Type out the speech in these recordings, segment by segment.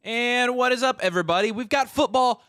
And what is up, everybody? We've got football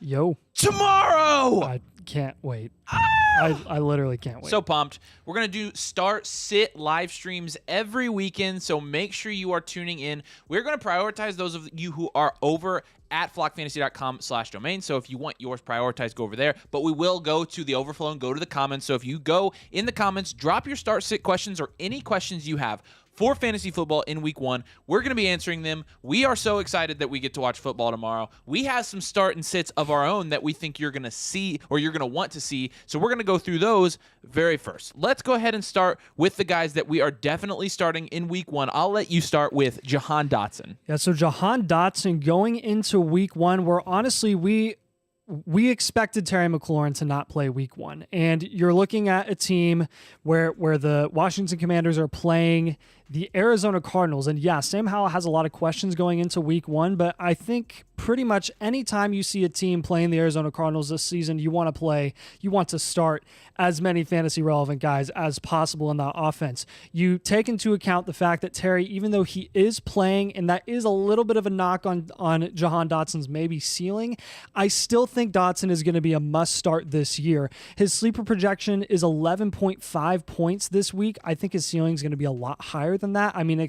tomorrow. I can't wait. I literally can't wait. So pumped. We're going to do start, sit live streams every weekend, so make sure you are tuning in. We're going to prioritize those of you who are over at flockfantasy.com/domain. So if you want yours prioritized, go over there. But we will go to the overflow and go to the comments. So if you go in the comments, drop your start, sit questions or any questions you have for fantasy football in week 1. We're going to be answering them. We are so excited that we get to watch football tomorrow. We have some start and sits of our own that we think you're going to see or you're going to want to see. So we're going to go through those very first. Let's go ahead and start with the guys that we are definitely starting in week 1. I'll let you start with Jahan Dotson. Yeah, so Jahan Dotson going into week 1, where honestly we expected Terry McLaurin to not play week 1. And you're looking at a team where the Washington Commanders are playing the Arizona Cardinals. And yeah, Sam Howell has a lot of questions going into week 1, but I think pretty much anytime you see a team playing the Arizona Cardinals this season, you want to start as many fantasy relevant guys as possible in that offense. You take into account the fact that Terry, even though he is playing, and that is a little bit of a knock on Jahan Dotson's maybe ceiling, I still think Dotson is going to be a must start this year. His sleeper projection is 11.5 points this week. I think his ceiling is going to be a lot higher than that. I mean,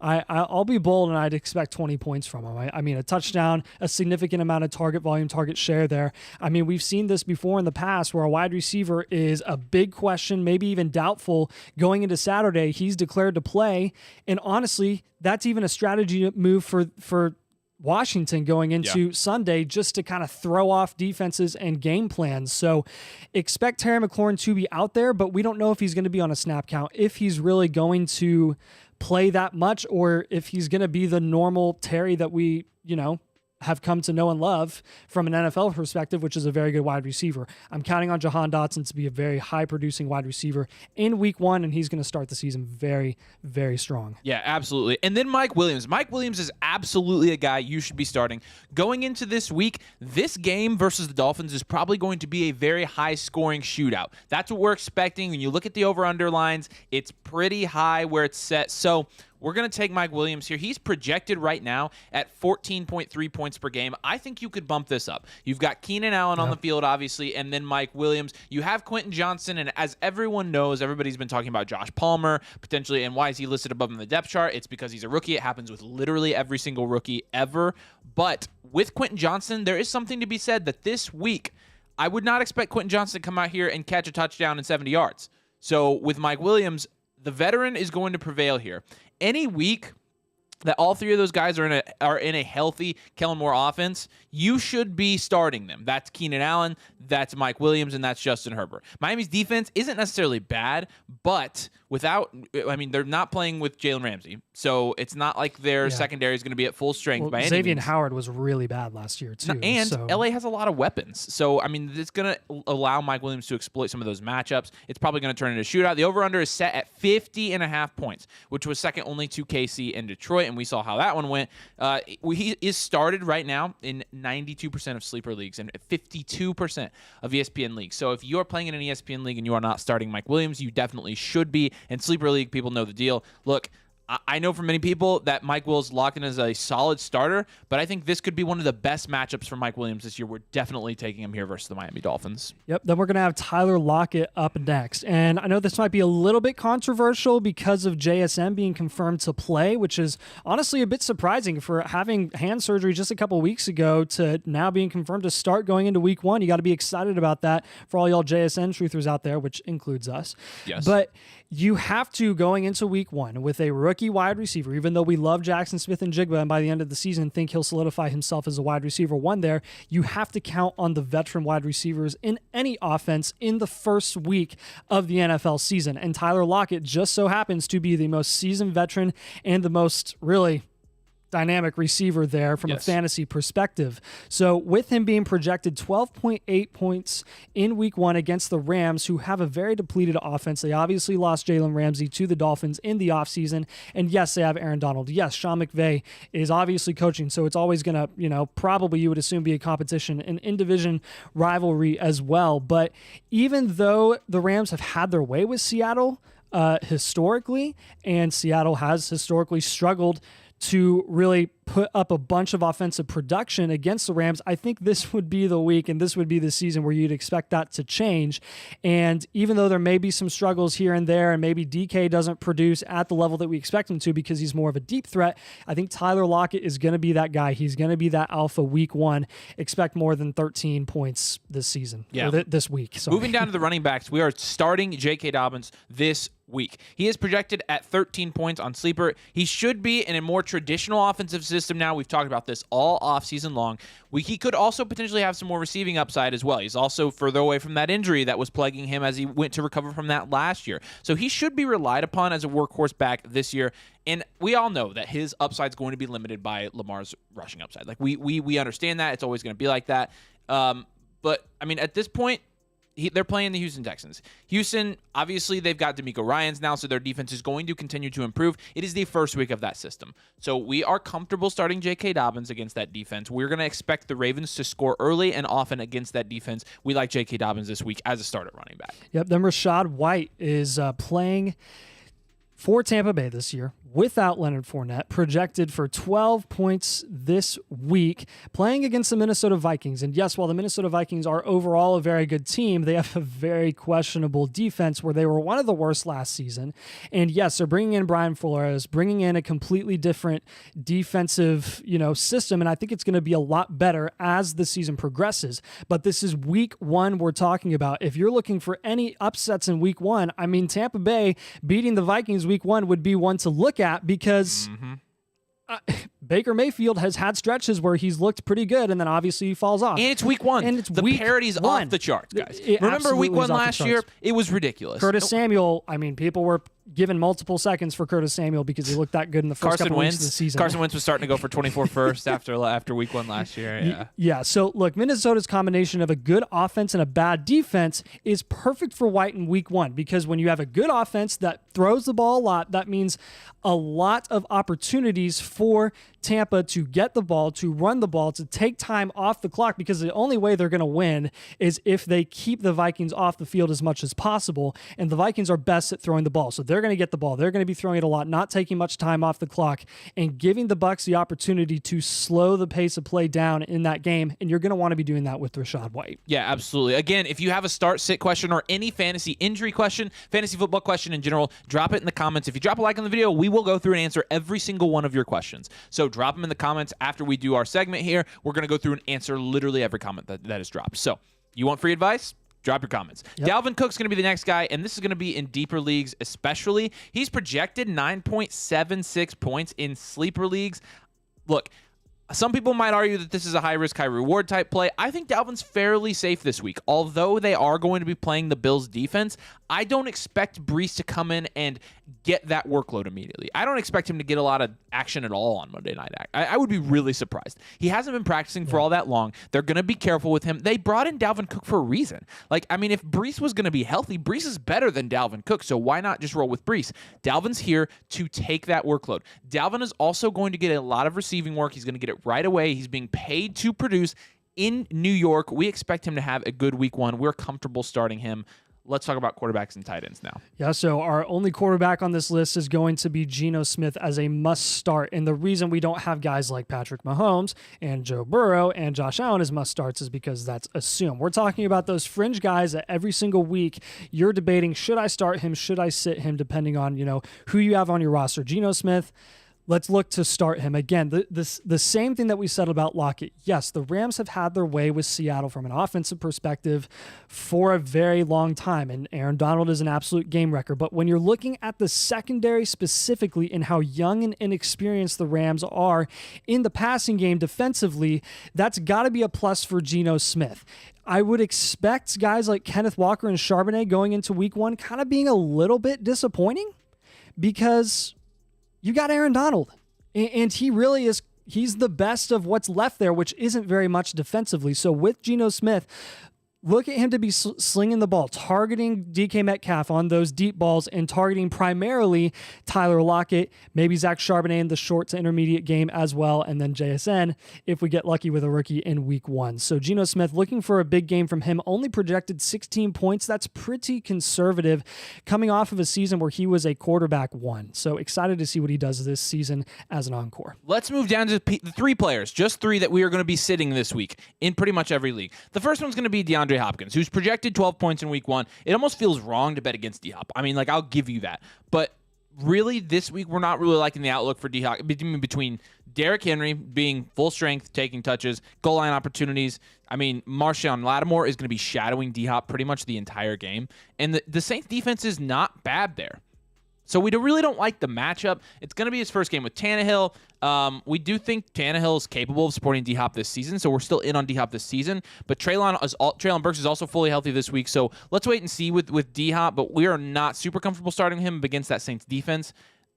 I'll be bold and I'd expect 20 points from him. I mean, a touchdown, a significant amount of target volume, target share there. I mean, we've seen this before in the past where a wide receiver is a big question, maybe even doubtful going into Saturday. He's declared to play. And honestly, that's even a strategy move for Washington going into Sunday, just to kind of throw off defenses and game plans. So expect Terry McLaurin to be out there, but we don't know if he's going to be on a snap count, if he's really going to play that much, or if he's going to be the normal Terry that we, have come to know and love from an NFL perspective, which is a very good wide receiver. I'm counting on Jahan Dotson to be a very high-producing wide receiver in week 1, and he's going to start the season very, very strong. Yeah, absolutely. And then Mike Williams. Mike Williams is absolutely a guy you should be starting. Going into this week, this game versus the Dolphins is probably going to be a very high-scoring shootout. That's what we're expecting. When you look at the over-under lines, it's pretty high where it's set. So we're going to take Mike Williams here. He's projected right now at 14.3 points per game. I think you could bump this up. You've got Keenan Allen on the field, obviously, and then Mike Williams. You have Quentin Johnson, and as everyone knows, everybody's been talking about Josh Palmer potentially, and why is he listed above in the depth chart? It's because he's a rookie. It happens with literally every single rookie ever. But with Quentin Johnson, there is something to be said that this week, I would not expect Quentin Johnson to come out here and catch a touchdown in 70 yards. So with Mike Williams, the veteran is going to prevail here. Any week that all three of those guys are in a healthy Kellen Moore offense, you should be starting them. That's Keenan Allen, that's Mike Williams, and that's Justin Herbert. Miami's defense isn't necessarily bad, but they're not playing with Jalen Ramsey, so it's not like their secondary is going to be at full strength by any Xavier means. Howard was really bad last year, too. And LA has a lot of weapons. So, it's going to allow Mike Williams to exploit some of those matchups. It's probably going to turn into a shootout. The over-under is set at 50.5 points, which was second only to KC and Detroit, and we saw how that one went. He is started right now in 92% of sleeper leagues and 52% of ESPN leagues. So if you're playing in an ESPN league and you are not starting Mike Williams, you definitely should be. And sleeper league, people know the deal. Look, I know for many people that Mike Williams locked in as a solid starter, but I think this could be one of the best matchups for Mike Williams this year. We're definitely taking him here versus the Miami Dolphins. Yep, then we're going to have Tyler Lockett up next. And I know this might be a little bit controversial because of JSN being confirmed to play, which is honestly a bit surprising for having hand surgery just a couple weeks ago to now being confirmed to start going into week one. You got to be excited about that for all y'all JSN truthers out there, which includes us. Yes. But you have to, going into week one with a rookie wide receiver, even though we love Jackson Smith and Jigba, and by the end of the season think he'll solidify himself as a wide receiver one there, you have to count on the veteran wide receivers in any offense in the first week of the NFL season. And Tyler Lockett just so happens to be the most seasoned veteran and the most really dynamic receiver there from a fantasy perspective. So with him being projected 12.8 points in week one against the Rams, who have a very depleted offense. They obviously lost Jalen Ramsey to the Dolphins in the offseason. And yes, they have Aaron Donald. Yes, Sean McVay is obviously coaching, so it's always going to, probably you would assume be a competition, an in-division rivalry as well. But even though the Rams have had their way with Seattle historically, and Seattle has historically struggled to really put up a bunch of offensive production against the Rams, I think this would be the week and this would be the season where you'd expect that to change. And even though there may be some struggles here and there, and maybe DK doesn't produce at the level that we expect him to because he's more of a deep threat, I think Tyler Lockett is going to be that guy. He's going to be that alpha week one. Expect more than 13 points this season, or this week. Sorry. Moving down to the running backs, we are starting J.K. Dobbins this week. He is projected at 13 points on Sleeper. He should be in a more traditional offensive system now. We've talked about this all offseason long. He could also potentially have some more receiving upside as well. He's also further away from that injury that was plaguing him as he went to recover from that last year. So he should be relied upon as a workhorse back this year. And we all know that his upside is going to be limited by Lamar's rushing upside. Like we understand that. It's always going to be like that. But at this point, they're playing the Houston Texans. Houston, obviously, they've got DeMeco Ryans now, so their defense is going to continue to improve. It is the first week of that system. So we are comfortable starting J.K. Dobbins against that defense. We're going to expect the Ravens to score early and often against that defense. We like J.K. Dobbins this week as a starter running back. Yep, then Rachaad White is playing for Tampa Bay this year without Leonard Fournette, projected for 12 points this week, playing against the Minnesota Vikings. And yes, while the Minnesota Vikings are overall a very good team, they have a very questionable defense where they were one of the worst last season. And yes, they're bringing in Brian Flores, bringing in a completely different defensive, system. And I think it's going to be a lot better as the season progresses. But this is week one we're talking about. If you're looking for any upsets in week one, Tampa Bay beating the Vikings week one would be one to look at because Baker Mayfield has had stretches where he's looked pretty good, and then obviously he falls off. And it's week one. And it's the parity's off the charts, guys. Remember week one last year? It was ridiculous. Curtis Samuel, people were given multiple seconds for Curtis Samuel because he looked that good in the first couple weeks of the season. Carson Wentz was starting to go for 24 first after week one last year. Yeah. So look, Minnesota's combination of a good offense and a bad defense is perfect for White in week one, because when you have a good offense that throws the ball a lot, that means a lot of opportunities for Tampa to get the ball, to run the ball, to take time off the clock, because the only way they're going to win is if they keep the Vikings off the field as much as possible. And the Vikings are best at throwing the ball. So they're going to get the ball. They're going to be throwing it a lot, not taking much time off the clock, and giving the Bucs the opportunity to slow the pace of play down in that game. And you're going to want to be doing that with Rachaad White. Yeah, absolutely. Again, if you have a start, sit question or any fantasy injury question, fantasy football question in general, drop it in the comments. If you drop a like on the video, we will go through and answer every single one of your questions. So drop them in the comments after we do our segment here. We're going to go through and answer literally every comment that is dropped. So you want free advice? Drop your comments. Yep. Dalvin Cook's going to be the next guy, and this is going to be in deeper leagues especially. He's projected 9.76 points in sleeper leagues. Look, some people might argue that this is a high-risk, high-reward type play. I think Dalvin's fairly safe this week. Although they are going to be playing the Bills' defense, I don't expect Breece to come in and get that workload immediately. I don't expect him to get a lot of action at all on Monday night. I would be really surprised. He hasn't been practicing for all that long. They're going to be careful with him. They brought in Dalvin Cook for a reason. Like, I mean, if Breece was going to be healthy, Breece is better than Dalvin Cook, so why not just roll with Breece? Dalvin's here to take that workload. Dalvin is also going to get a lot of receiving work. He's going to get it right away. He's being paid to produce in New York. We expect him to have a good week one. We're comfortable starting him. Let's talk about quarterbacks and tight ends now. Yeah, so our only quarterback on this list is going to be Geno Smith as a must-start. And the reason we don't have guys like Patrick Mahomes and Joe Burrow and Josh Allen as must-starts is because that's assumed. We're talking about those fringe guys that every single week you're debating, should I start him, should I sit him, depending on, who you have on your roster. Geno Smith, let's look to start him. Again, the same thing that we said about Lockett. Yes, the Rams have had their way with Seattle from an offensive perspective for a very long time, and Aaron Donald is an absolute game wrecker. But when you're looking at the secondary specifically and how young and inexperienced the Rams are in the passing game defensively, that's got to be a plus for Geno Smith. I would expect guys like Kenneth Walker and Charbonnet going into week one kind of being a little bit disappointing, because you got Aaron Donald, and he really is, he's the best of what's left there, which isn't very much defensively. So with Geno Smith, look at him to be slinging the ball, targeting DK Metcalf on those deep balls, and targeting primarily Tyler Lockett, maybe Zach Charbonnet in the short to intermediate game as well, and then JSN if we get lucky with a rookie in week one. So Geno Smith, looking for a big game from him, only projected 16 points. That's pretty conservative coming off of a season where he was a quarterback one. So excited to see what he does this season as an encore. Let's move down to the three players, just three that we are going to be sitting this week in pretty much every league. The first one's going to be DeAndre Hopkins, who's projected 12 points in week one. It almost feels wrong to bet against D-Hop. I mean, I'll give you that. But really, this week, we're not really liking the outlook for D-Hop between Derrick Henry being full strength, taking touches, goal line opportunities. I mean, Marshawn Lattimore is going to be shadowing D-Hop pretty much the entire game. And the Saints defense is not bad there. So we really don't like the matchup. It's going to be his first game with Tannehill. We do think Tannehill is capable of supporting D-Hop this season, so we're still in on D-Hop this season. But Treylon Burks is also fully healthy this week, so let's wait and see with D-Hop. But we are not super comfortable starting him against that Saints defense.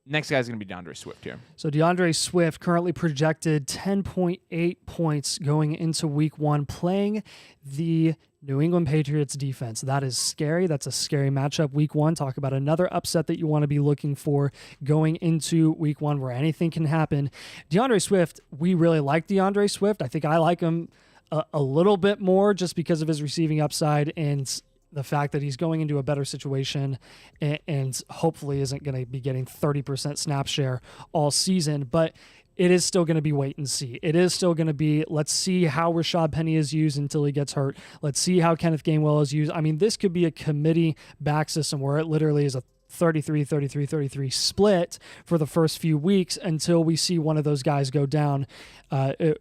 Next guy is going to be DeAndre Swift here. So DeAndre Swift currently projected 10.8 points going into week one, playing the New England Patriots defense. That is scary. That's a scary matchup week one. Talk about another upset that you want to be looking for going into week one where anything can happen. DeAndre Swift, we really like DeAndre Swift. I think I like him a little bit more just because of his receiving upside and the fact that he's going into a better situation and hopefully isn't going to be getting 30% snap share all season. But it is still going to be wait and see. It is still going to be, let's see how Rashad Penny is used until he gets hurt. Let's see how Kenneth Gainwell is used. I mean, this could be a committee back system where it literally is a 33 split for the first few weeks until we see one of those guys go down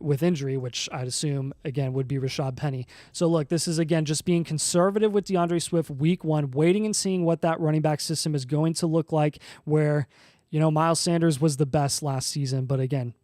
with injury, which I'd assume, again, would be Rashad Penny. So look, this is, again, just being conservative with DeAndre Swift week one, waiting and seeing what that running back system is going to look like, where Miles Sanders was the best last season, but again,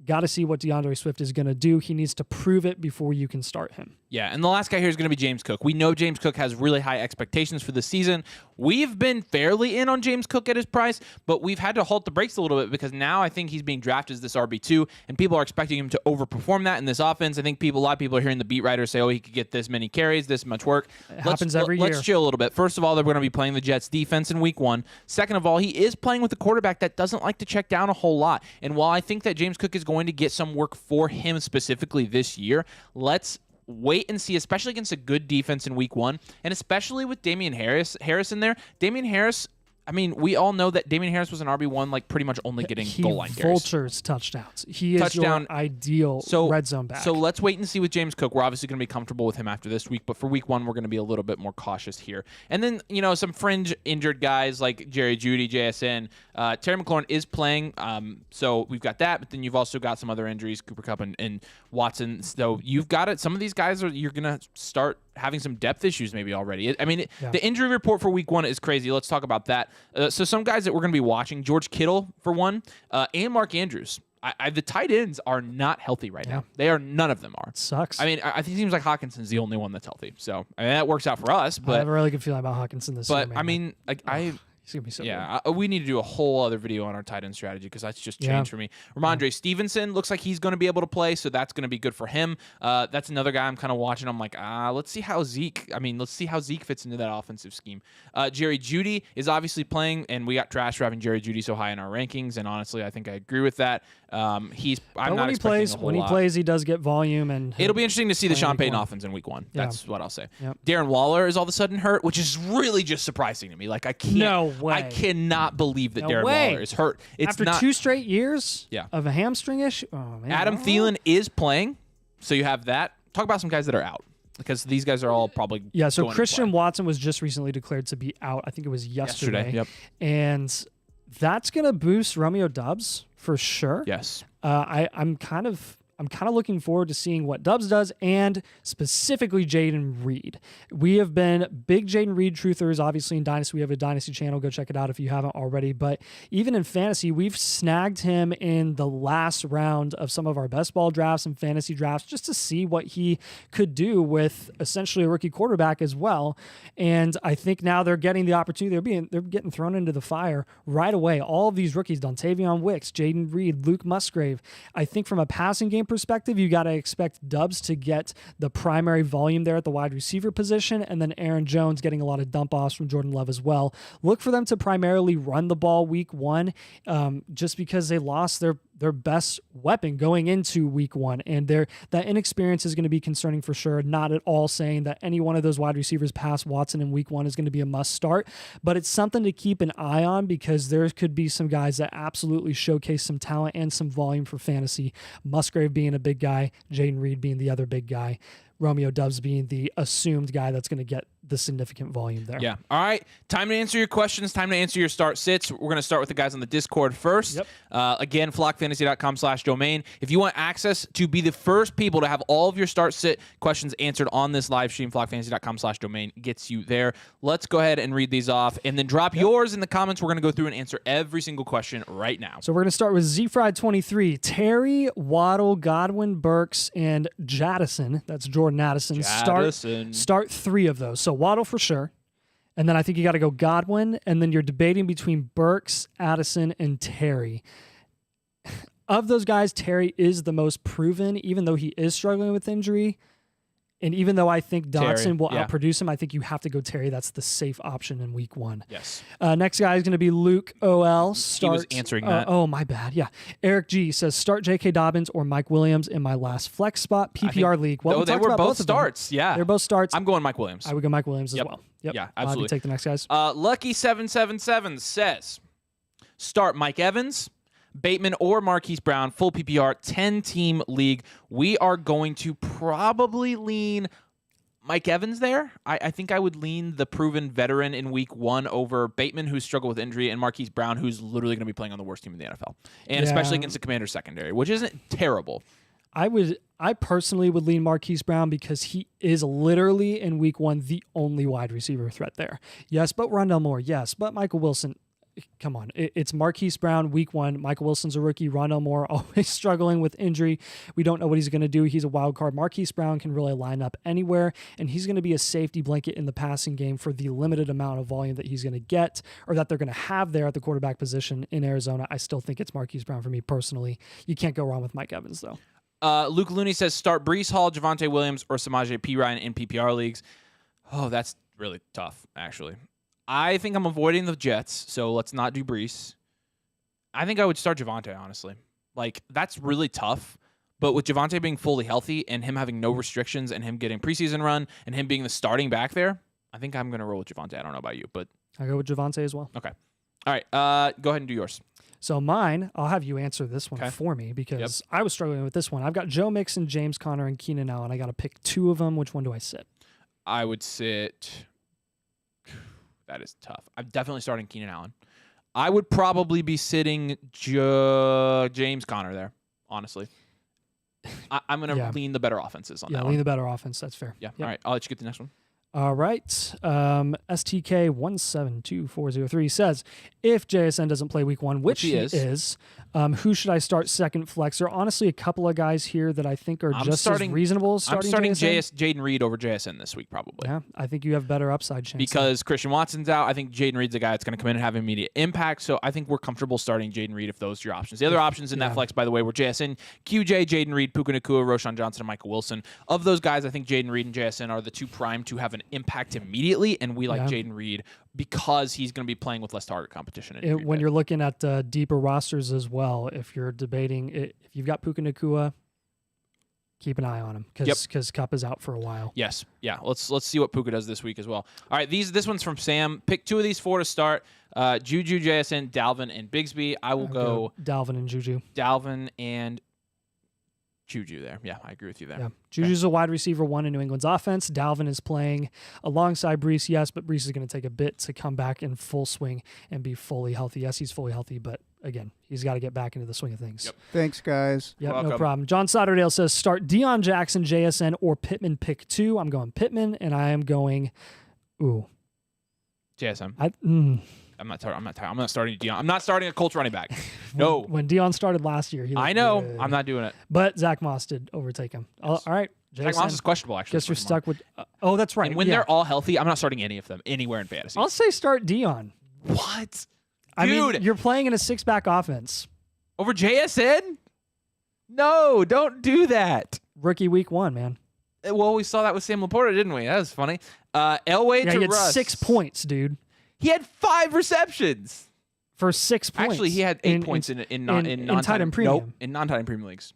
got to see what DeAndre Swift is going to do. He needs to prove it before you can start him. Yeah, and the last guy here is going to be James Cook. We know James Cook has really high expectations for the season. We've been fairly in on James Cook at his price, but we've had to halt the brakes a little bit because now I think he's being drafted as this RB2, and people are expecting him to overperform that in this offense. I think a lot of people are hearing the beat writers say, oh, he could get this many carries, this much work. Happens every year. Let's chill a little bit. First of all, they're going to be playing the Jets defense in week 1. Second of all, he is playing with a quarterback that doesn't like to check down a whole lot. And while I think that James Cook is going to get some work for him specifically this year, let's wait and see, especially against a good defense in week 1, and especially with Damien Harris in there. Damien Harris, I mean, we all know that Damien Harris was an RB1, like pretty much only getting goal line carries. Vultures touchdowns. He is your ideal red zone back. So let's wait and see with James Cook. We're obviously going to be comfortable with him after this week, but for week 1, we're going to be a little bit more cautious here. And then, some fringe injured guys like Jerry Jeudy, JSN. Terry McLaurin is playing, so we've got that, but then you've also got some other injuries, Cooper Kupp and Watson. So you've got it. Some of these guys you're going to start having some depth issues maybe already. I mean, the injury report for week 1 is crazy. Let's talk about that. So some guys that we're going to be watching, George Kittle for one, and Mark Andrews. The tight ends are not healthy right now. They are. None of them are. It sucks. I mean, I think it seems like Hawkinson's the only one that's healthy. So I mean, that works out for us. But I have a really good feeling about Hawkinson this year. But I mean, he's gonna be so good. We need to do a whole other video on our tight end strategy because that's just changed for me. Ramondre Stevenson looks like he's going to be able to play, so that's going to be good for him. That's another guy I'm kind of watching. I'm like, let's see how Zeke fits into that offensive scheme. Jerry Jeudy is obviously playing, and we got trash for having Jerry Jeudy so high in our rankings, and honestly, I think I agree with that. When he plays, he does get volume, and it'll be interesting to see the Sean Payton offense in week 1. That's what I'll say. Darren Waller is all of a sudden hurt, which is really just surprising to me. Like I can't. I cannot believe that Darren Waller is hurt. After 2 straight years of a hamstring issue. Oh, man. Adam Thielen is playing, so you have that. Talk about some guys that are out because these guys are all probably so Christian Watson was just recently declared to be out. I think it was yesterday. Yep. And that's going to boost Romeo Doubs for sure. Yes. I'm kind of looking forward to seeing what Dubs does, and specifically Jayden Reed. We have been big Jayden Reed truthers, obviously in Dynasty. We have a Dynasty channel. Go check it out if you haven't already. But even in Fantasy, we've snagged him in the last round of some of our best ball drafts and fantasy drafts just to see what he could do with essentially a rookie quarterback as well. And I think now they're getting the opportunity. They're getting thrown into the fire right away. All of these rookies, Dontavion Wicks, Jayden Reed, Luke Musgrave. I think from a passing game perspective, you got to expect Dubs to get the primary volume there at the wide receiver position, and then Aaron Jones getting a lot of dump offs from Jordan Love as well. Look for them to primarily run the ball week 1, just because they lost their best weapon going into week 1, and that inexperience is going to be concerning for sure. Not at all saying that any one of those wide receivers past Watson in week 1 is going to be a must start, but it's something to keep an eye on because there could be some guys that absolutely showcase some talent and some volume for fantasy. Musgrave being a big guy, Jayden Reed being the other big guy, Romeo Doubs being the assumed guy that's going to get the significant volume there. Yeah. All right. Time to answer your questions. Time to answer your start sits. We're going to start with the guys on the Discord first. Yep. Again, flockfantasy.com/domain. If you want access to be the first people to have all of your start sit questions answered on this live stream, flockfantasy.com/domain gets you there. Let's go ahead and read these off and then drop yours in the comments. We're going to go through and answer every single question right now. So we're going to start with ZFried23. Terry, Waddle, Godwin, Burks, and Jaddison. That's Jordan Addison. Start 3 of those. So Waddle for sure. And then I think you got to go Godwin. And then you're debating between Burks, Addison, and Terry. Of those guys, Terry is the most proven, even though he is struggling with injury. And even though I think Dotson will outproduce him, I think you have to go Terry. That's the safe option in week 1. Yes. Next guy is going to be Luke OL. He was answering that. Oh, my bad. Yeah. Eric G says, start J.K. Dobbins or Mike Williams in my last flex spot, PPR league. Well, they were both starts. Yeah. They're both starts. I'm going Mike Williams. I would go Mike Williams as well. Yep. Yeah, absolutely. Take the next guys. Lucky777 says, start Mike Evans, Bateman, or Marquise Brown, full PPR, 10-team league. We are going to probably lean Mike Evans there. I think I would lean the proven veteran in week 1 over Bateman, who's struggled with injury, and Marquise Brown, who's literally going to be playing on the worst team in the NFL, and especially against the Commanders secondary, which isn't terrible. I personally would lean Marquise Brown because he is literally in week 1 the only wide receiver threat there. Yes, but Rondell Moore. Yes, but Michael Wilson. come on. It's Marquise Brown, week 1. Michael Wilson's a rookie. Rondell Moore always struggling with injury. We don't know what he's going to do. He's a wild card. Marquise Brown can really line up anywhere, and he's going to be a safety blanket in the passing game for the limited amount of volume that he's going to get or that they're going to have there at the quarterback position in Arizona. I still think it's Marquise Brown for me personally. You can't go wrong with Mike Evans, though. Luke Looney says start Breece Hall, Javonte Williams, or Samaje Perine in PPR leagues. Oh, that's really tough, actually. I think I'm avoiding the Jets, so let's not do Breece. I think I would start Javonte, honestly. Like, that's really tough. But with Javonte being fully healthy and him having no restrictions and him getting preseason run and him being the starting back there, I think I'm going to roll with Javonte. I don't know about you, but... I'll go with Javonte as well. Okay. All right. Go ahead and do yours. So mine, I'll have you answer this one for me because I was struggling with this one. I've got Joe Mixon, James Conner, and Keenan Allen. I got to pick 2 of them. Which one do I sit? I would sit... That is tough. I'm definitely starting Keenan Allen. I would probably be sitting James Conner there, honestly. I'm going to lean the better offenses on that one. Yeah, lean the better offense. That's fair. Yeah. All right. I'll let you get the next one. All right. STK172403 says, if JSN doesn't play week 1, which he is, who should I start second flexer? Honestly, a couple of guys here that I think are as reasonable as starting I'm starting Jaden Reed over JSN this week, probably. Yeah, I think you have better upside chance. Because Christian Watson's out. I think Jaden Reed's a guy that's going to come in and have immediate impact. So I think we're comfortable starting Jaden Reed if those are your options. The other options in that flex, by the way, were JSN, QJ, Jaden Reed, Puka Nacua, Roshan Johnson, and Michael Wilson. Of those guys, I think Jaden Reed and JSN are the 2 prime to have an impact immediately, and we like Jaden Reed because he's going to be playing with less target competition. When you're looking at deeper rosters as well, if you're debating, if you've got Puka Nacua, keep an eye on him because Kupp is out for a while. Yes. Yeah. Let's see what Puka does this week as well. All right. This one's from Sam. Pick 2 of these 4 to start. Juju, JSN, Dalvin, and Bigsby. I will go Dalvin and Juju. Dalvin and Juju there. Yeah, I agree with you there. Yeah. Juju's a wide receiver 1 in New England's offense. Dalvin is playing alongside Breece, yes, but Breece is going to take a bit to come back in full swing and be fully healthy. Yes, he's fully healthy, but again, he's got to get back into the swing of things. Yep. Thanks, guys. Yep, no problem. John Sotterdale says start Deion Jackson, JSN, or Pittman pick 2. I'm going Pittman, and I am going, JSN. I'm not starting Deion. I'm not starting a Colts running back. No. When Deion started last year, he looked good. I'm not doing it. But Zach Moss did overtake him. Yes. All right. Zach Moss is questionable, actually. Guess you're stuck with... oh, that's right. And when they're all healthy, I'm not starting any of them anywhere in fantasy. I'll say start Deion. What? I mean, you're playing in a 6-back offense. Over JSN? No, don't do that. Rookie week 1, man. Well, we saw that with Sam Laporta, didn't we? That was funny. Elway to he had Russ. 6 points, dude. He had 5 receptions. For 6 points. Actually, he had 8 points in non-tight end premium. Nope, in non-tight end premium leagues.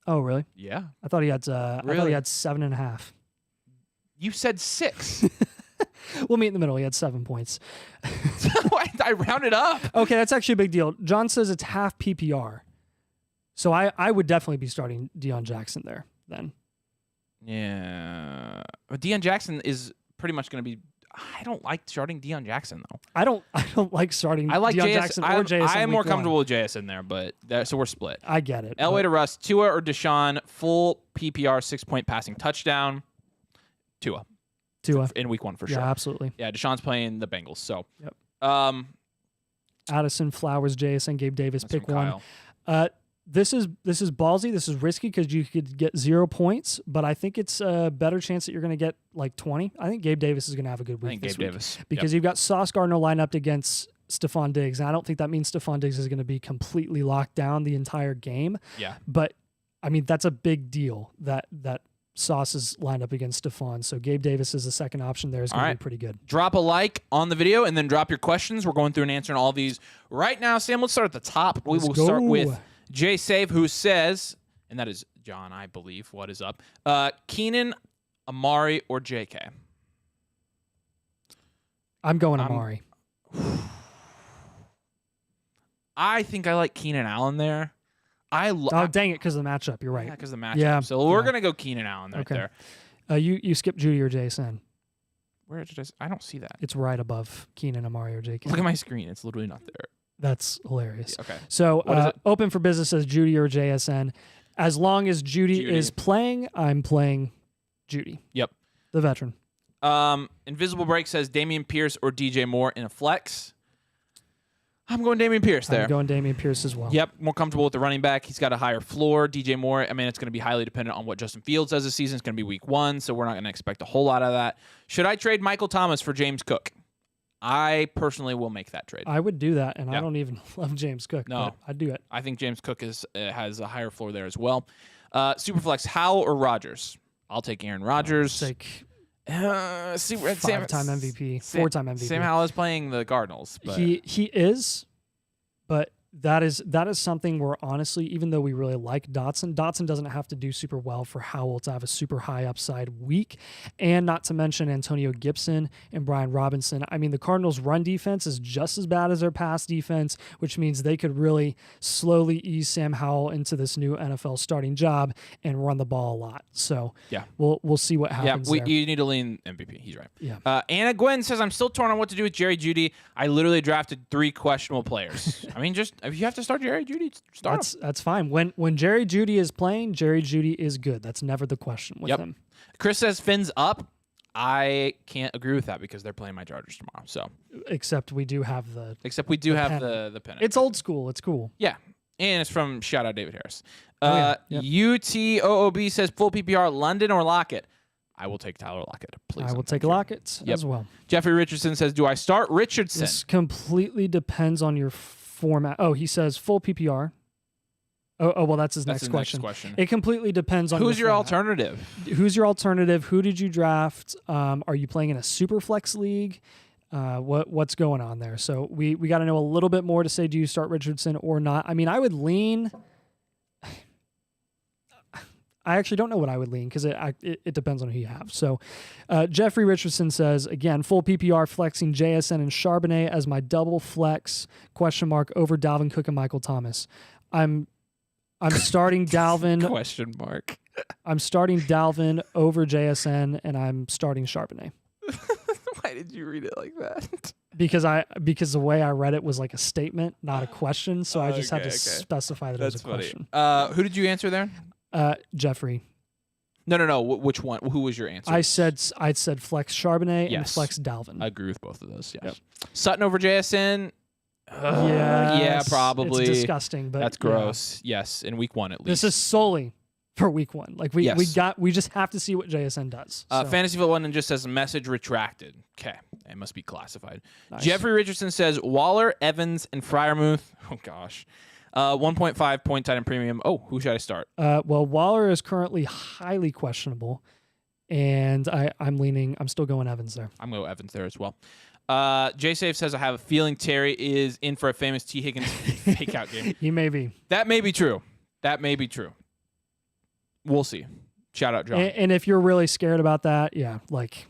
Oh, really? Yeah. I thought he had 7.5. You said 6. We'll meet in the middle. He had 7 points. I rounded up. Okay, that's actually a big deal. John says it's half PPR. So I would definitely be starting Deion Jackson there then. Yeah. But Deion Jackson is pretty much going to be... I don't like starting Deion Jackson, though. I don't like starting Deion Jackson or JSN. I am more comfortable with JSN there, but so we're split. I get it. Elway to Russ, Tua or Deshaun, full PPR 6-point passing touchdown. Tua. In week 1 for sure. Yeah, absolutely. Yeah, Deshaun's playing the Bengals, so. Yep. Addison, Flowers, JSN, Gabe Davis, pick 1. Kyle. This is ballsy. This is risky because you could get 0 points, but I think it's a better chance that you're going to get like 20. I think Gabe Davis is going to have a good week this week. Because you've got Sauce Gardner lined up against Stephon Diggs, and I don't think that means Stephon Diggs is going to be completely locked down the entire game. Yeah. But, I mean, that's a big deal that Sauce is lined up against Stephon. So Gabe Davis is the second option there is going to be pretty good. Drop a like on the video and then drop your questions. We're going through and answering all these right now. Sam, let's start at the top. We will start with Jay Save, who says, and that is John, I believe. What is up? Keenan, Amari, or JK? I'm going Amari. I think I like Keenan Allen there. Dang it, because of the matchup. You're right. Yeah, because of the matchup. Yeah, so we're going to go Keenan Allen there. You skip Judy or Jason. Where did I don't see that. It's right above Keenan, Amari, or JK. Look at my screen. It's literally not there. That's hilarious. Okay. So open for business as Judy or JSN. As long as Judy is playing, I'm playing Judy. Yep. The veteran. Invisible Break says Damian Pierce or DJ Moore in a flex. I'm going Dameon Pierce there. I'm going Dameon Pierce as well. Yep, more comfortable with the running back. He's got a higher floor. DJ Moore, I mean, it's going to be highly dependent on what Justin Fields does this season. It's going to be week 1, so we're not going to expect a whole lot of that. Should I trade Michael Thomas for James Cook? I personally will make that trade. I would do that, and Yeah. I don't even love James Cook. No. But I'd do it. I think James Cook has a higher floor there as well. Superflex, Howell or Rodgers? I'll take Aaron Rodgers. Take Sam, 5-time MVP, 4-time MVP. Sam Howell is playing the Cardinals. But He is, but that is something where honestly, even though we really like Dotson doesn't have to do super well for Howell to have a super high upside week, and not to mention Antonio Gibson and Brian Robinson. I mean, the Cardinals' run defense is just as bad as their pass defense, which means they could really slowly ease Sam Howell into this new NFL starting job and run the ball a lot. So yeah, we'll see what happens. Yeah, you need to lean MVP. He's right. Yeah. Anna Gwen says, I'm still torn on what to do with Jerry Jeudy. I literally drafted 3 questionable players. I mean, just if you have to start Jerry Jeudy, start him. That's fine. When Jerry Jeudy is playing, Jerry Jeudy is good. That's never the question with him. Chris says Finn's up. I can't agree with that because they're playing my Chargers tomorrow. So except we do have the the pennant. It's old school. It's cool. Yeah. And it's from shout out David Harris. Yep. UTOOB says full PPR, London or Lockett. I will take Tyler Lockett, please. I will take Lockett as well. Jeffrey Richardson says, do I start Richardson? This completely depends on your format. Oh, he says full PPR. Oh, well, that's his next question. It completely depends on who's your format. alternative. Who's your alternative? Who did you draft? Are you playing in a super flex league? What's going on there? So we got to know a little bit more to say, do you start Richardson or not? I mean, I would lean. I actually don't know what I would lean because it depends on who you have. So Jeffrey Richardson says, again, full PPR flexing JSN and Charbonnet as my double flex, ? Over Dalvin Cook and Michael Thomas. I'm starting Dalvin. ? I'm starting Dalvin over JSN, and I'm starting Charbonnet. Why did you read it like that? Because the way I read it was like a statement, not a question. So I just had to specify that it was a question. Who did you answer there? Jeffrey. No. Which one? Who was your answer? I said flex Charbonnet and flex Dalvin. I agree with both of those. Yes. Yep. Sutton over JSN. Yeah, probably. It's disgusting, but that's gross. Yeah. Yes, in week 1 at least. This is solely for week 1. Like we just have to see what JSN does. So. Fantasy Football London just says message retracted. Okay, it must be classified. Nice. Jeffrey Richardson says Waller, Evans, and Freiermuth. Oh gosh. 1.5 point tight end premium. Oh, who should I start? Well, Waller is currently highly questionable, and I'm still going Evans there. I'm going to go Evans there as well. J-Safe says, I have a feeling Terry is in for a famous T. Higgins fake out game. He may be. That may be true. We'll see. Shout out, John. And if you're really scared about that, yeah, like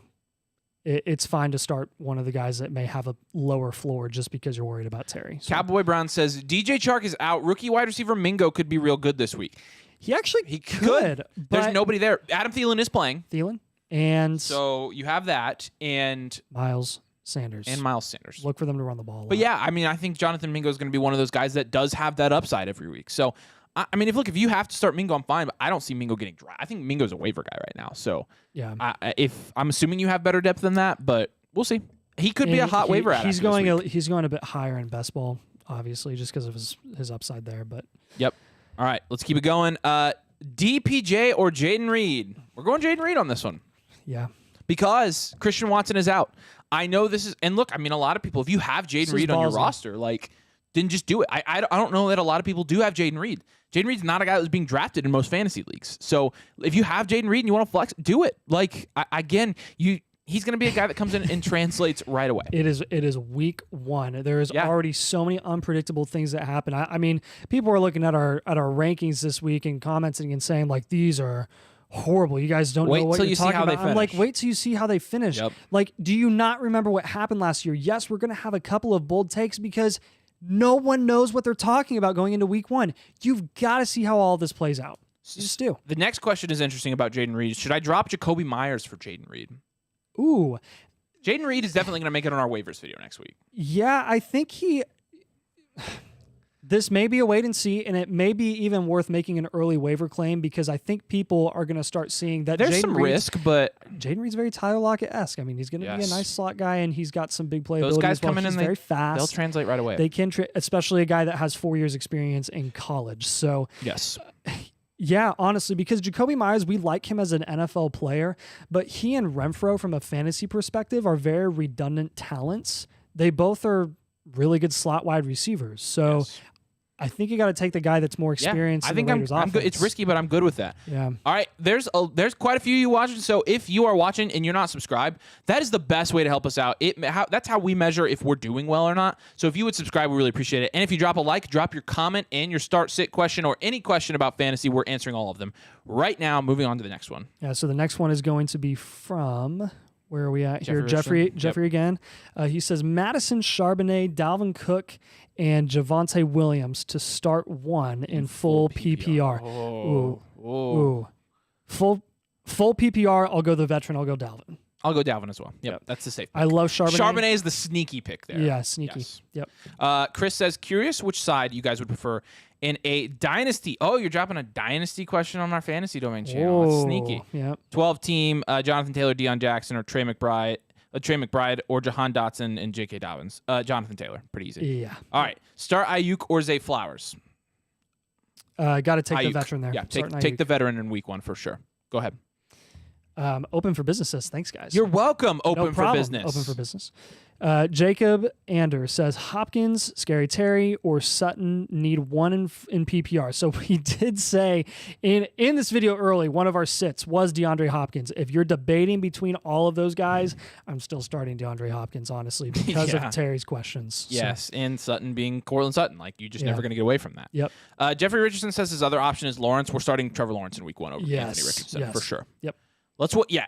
it's fine to start one of the guys that may have a lower floor just because you're worried about Terry. So. Cowboy Brown says, DJ Chark is out. Rookie wide receiver Mingo could be real good this week. He could. There's nobody there. Adam Thielen is playing. And so you have that. And Miles Sanders. Look for them to run the ball. But yeah, I mean, I think Jonathan Mingo is going to be one of those guys that does have that upside every week. So, I mean, if you have to start Mingo, I'm fine, but I don't see Mingo getting dry. I think Mingo's a waiver guy right now. So, yeah, if I'm assuming you have better depth than that, but we'll see. He could be a hot waiver ad. He's going a bit higher in best ball, obviously, just because of his upside there. But yep. All right, let's keep it going. DPJ or Jaden Reed? We're going Jaden Reed on this one. Yeah, because Christian Watson is out. I know this is, and look, I mean, a lot of people, if you have Jaden Reed on your roster, then just do it. I don't know that a lot of people do have Jaden Reed. Jaden Reed's not a guy that was being drafted in most fantasy leagues. So if you have Jaden Reed and you want to flex, do it. He's going to be a guy that comes in and translates right away. It is week 1. There is already so many unpredictable things that happen. I mean, people are looking at our rankings this week and commenting and saying like these are horrible. You guys don't know what you're talking about. I'm like, wait till you see how they finish. Yep. Like, do you not remember what happened last year? Yes, we're going to have a couple of bold takes because no one knows what they're talking about going into week 1. You've got to see how all this plays out. You just do. The next question is interesting about Jaden Reed. Should I drop Jacoby Myers for Jaden Reed? Ooh. Jaden Reed is definitely going to make it on our waivers video next week. Yeah, I think this may be a wait and see, and it may be even worth making an early waiver claim because I think people are going to start seeing that There's some risk, but Jaden Reed's very Tyler Lockett-esque. I mean, he's going to be a nice slot guy, and he's got some big playability. those guys as well. coming He's in, very fast. they'll translate right away. They can, especially a guy that has 4 years experience in college. So yes. yeah, honestly, because Jacoby Myers, we like him as an NFL player, but he and Renfro, from a fantasy perspective, are very redundant talents. They both are really good slot wide receivers. So Yes. I think you got to take the guy that's more experienced. I in think the I'm Raiders' good. It's offense. risky, but I'm good with that. Yeah. All right, there's quite a few of you watching. So if you are watching and you're not subscribed, that is the best way to help us out. That's how we measure if we're doing well or not. So if you would subscribe, we really appreciate it. And if you drop a like, drop your comment and your start sit question or any question about fantasy, we're answering all of them right now. Moving on to the next one. Yeah. So the next one is going to be from. Where are we at here? Jeffrey Richardson. Jeffrey again. He says Madison Charbonnet, Dalvin Cook, and Javonte Williams to start one in full PPR. Ooh. Full PPR. I'll go the veteran. I'll go Dalvin. I'll go Dalvin as well. Yep. That's the safe pick. I love Charbonnet. Charbonnet is the sneaky pick there. Yeah, sneaky. Yes. Yep. Chris says, curious which side you guys would prefer in a dynasty. Oh, you're dropping a dynasty question on our fantasy domain channel. That's sneaky. Yep. 12-team, Jonathan Taylor, Deion Jackson, or Trey McBride, or Jahan Dotson and J.K. Dobbins. Jonathan Taylor. Pretty easy. Yeah. All right. Start Ayuk or Zay Flowers? Got to take Ayuk. the veteran there. Yeah, Starting take Ayuk. the veteran in week one for sure. Go ahead. Open for businesses. Thanks, guys. You're welcome. No Open for problem. business. Open for business. Jacob Anders says Hopkins, Scary Terry, or Sutton need one in PPR. So we did say in this video early, one of our sits was DeAndre Hopkins. If you're debating between all of those guys, I'm still starting DeAndre Hopkins, honestly, because Yeah. of Terry's questions. Yes, and Sutton being Cortland Sutton. Like, you're just Yeah. never going to get away from that. Yep. Jeffrey Richardson says his other option is Lawrence. We're starting Trevor Lawrence in week one over Yes, Anthony Richardson yes. for sure. Yep.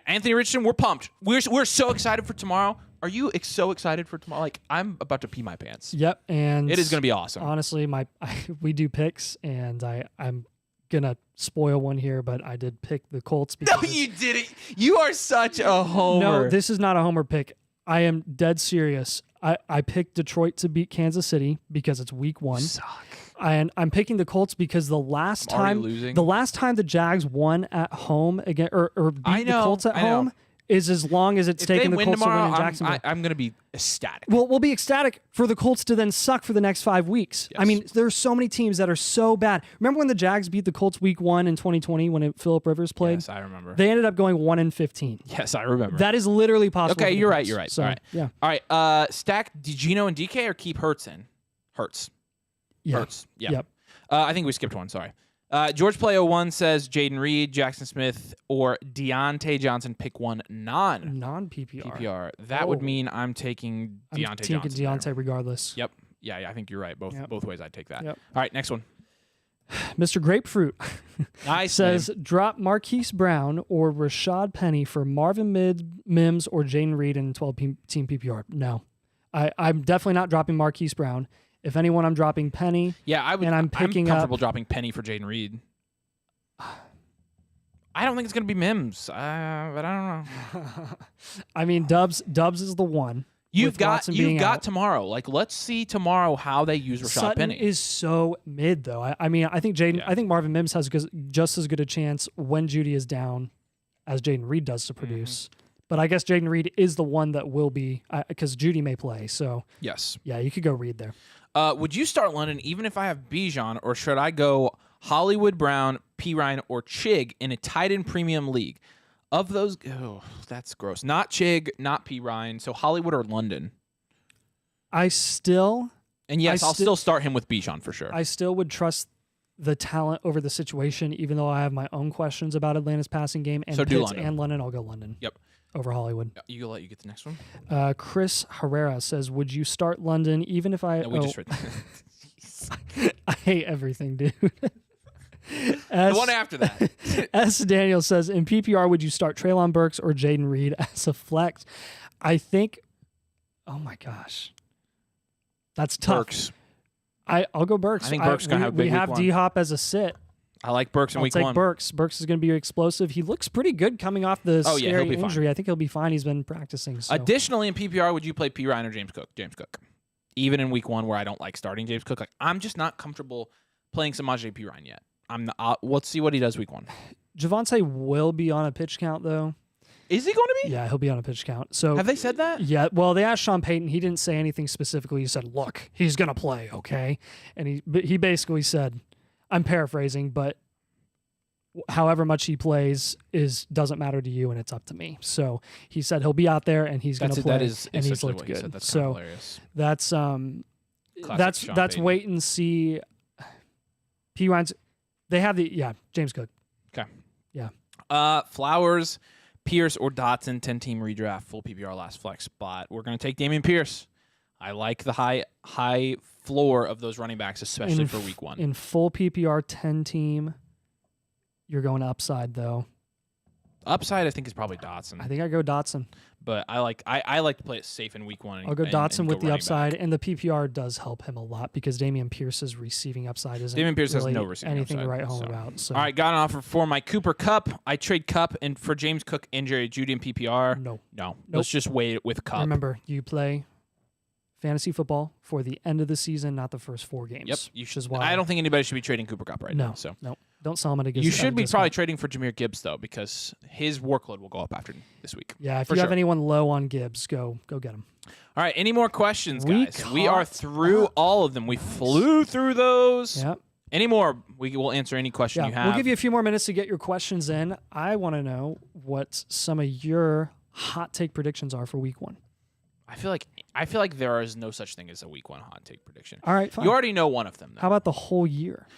Anthony Richardson, we're pumped. We're so excited for tomorrow. Are you so excited for tomorrow? Like, I'm about to pee my pants. Yep. And It is going to be awesome. honestly, we do picks, and I'm gonna spoil one here, but I did pick the Colts because No, you didn't. You are such a homer. No, this is not a homer pick. I am dead serious. I picked Detroit to beat Kansas City because it's week one. suck. And I'm picking the Colts because the last I'm already time losing. the last time the Jags won at home again or beat the Colts at I know. home is as long as it's If they taken the win Colts tomorrow, to win in Jacksonville. I'm going to be ecstatic. Well, we'll be ecstatic for the Colts to then suck for the next 5 weeks. I Yes. mean, there's so many teams that are so bad. Remember when the Jags beat the Colts week 1 in 2020 when Phillip Rivers played? Yes, I remember. They ended up going 1-15. Yes, I remember. That is literally possible. Okay, for the you're right. Colts. You're right. So, All right. Yeah. All right. Stack Gino and DK or keep Hurts in? Hurts. Yeah. Hurts. Yeah. Yep. I think we skipped one. Sorry. George Play 01 says Jaden Reed, Jackson Smith, or Deontay Johnson. Pick one Non-PPR. PPR. That would Oh. mean I'm taking I'm Deontay taking Johnson. there. Deontay regardless. Yep. Yeah, I think you're right. Yep. Both ways I'd take that. Yep. All right, next one. Mr. Grapefruit Nice. says name. drop Marquise Brown or Rashad Penny for Marvin Mims or Jaden Reed in 12-team PPR. No. I'm definitely not dropping Marquise Brown. If anyone, I'm dropping Penny. Yeah, I would. and I'm picking comfortable up- dropping Penny for Jaden Reed. I don't think it's gonna be Mims, but I don't know. I mean, Dubs is the one. You've with got Watson being out. tomorrow. Like, let's see tomorrow how they use Rashad Sutton Penny. is so mid, though. I mean, I think Yeah. I think Marvin Mims has just as good a chance when Judy is down as Jaden Reed does to produce. But I guess Jaden Reed is the one that will be because Judy may play. So Yes. yeah, you could go Reed there. Would you start London even if I have Bijan, or should I go Hollywood Brown, P. Ryan, or Chig in a tight end premium league? Of those, oh, that's gross. Not Chig, not P. Ryan. So Hollywood or London. I still And yes, I I'll sti- still start him with Bijan for sure. I still would trust the talent over the situation, even though I have my own questions about Atlanta's passing game and So do Pitts London. and London. I'll go London. Yep. Over Hollywood. You'll let you get the next one. Chris Herrera says, "Would you start London even if I?" No, we oh, just read I hate everything, dude. the one after that. S. Daniel says, in PPR, would you start Treylon Burks or Jaden Reed as a flex? I think, oh my gosh. That's tough. Burks. I'll go Burks. I think Burks gonna have a big We have week one. D-Hop as a sit. I like Burks in I'll week take one. Burks. Burks is going to be explosive. He looks pretty good coming off the Oh, yeah, he'll scary be fine. injury. I think he'll be fine. He's been practicing. So. Additionally, in PPR, would you play P. Ryan or James Cook? James Cook. even in week 1 where I don't like starting James Cook. Like, I'm just not comfortable playing Samaje Perine yet. Let's see what he does week 1. Javonte will be on a pitch count, though. Is he going to be? Yeah, he'll be on a pitch count. So Have they said that? Yeah, well, they asked Sean Payton. He didn't say anything specifically. He said, look, he's going to play, okay? And he basically said, I'm paraphrasing, but however much he plays doesn't matter to you, and it's up to me. So he said he'll be out there, and he's going to play, That is and he's essentially looked what he good. said. That's So kind of hilarious. that's Sean that's Payton. wait and see. P. Ryan's, they have James Cook. Flowers, Pierce, or Dotson, 10-team redraft, full PPR last flex spot. We're going to take Dameon Pierce. I like the high floor of those running backs, especially for week 1. In full PPR 10-team, you're going upside, though. Upside, I think, is probably Dotson. I think I go Dotson. But I like to play it safe in week 1. I'll go Dotson and with go the running upside, back. and the PPR does help him a lot because Dameon Pierce's receiving upside isn't Dameon Pierce really has no receiving anything upside, to write home so. about. So All right, got an offer for my Cooper Cup. I trade Cup and for James Cook and Jerry Jeudy in PPR. no. Let's just wait with Cup. Remember, you play fantasy football for the end of the season, not the first 4 games. Yep, you which should. is why I don't think anybody should be trading Cooper Cup right no, now. So no, don't sell him at a good. you should be discount. probably trading for Jahmyr Gibbs though, because his workload will go up after this week. Yeah, if for you have sure. anyone low on Gibbs, go get him. All right, any more questions, We guys? We are caught through up. all of them. We flew through those. Yeah. Any more? We will answer any question you have. We'll give you a few more minutes to get your questions in. I want to know what some of your hot take predictions are for week 1. I feel like there is no such thing as a week 1 hot take prediction. All right, fine. You already know one of them, though. How about the whole year?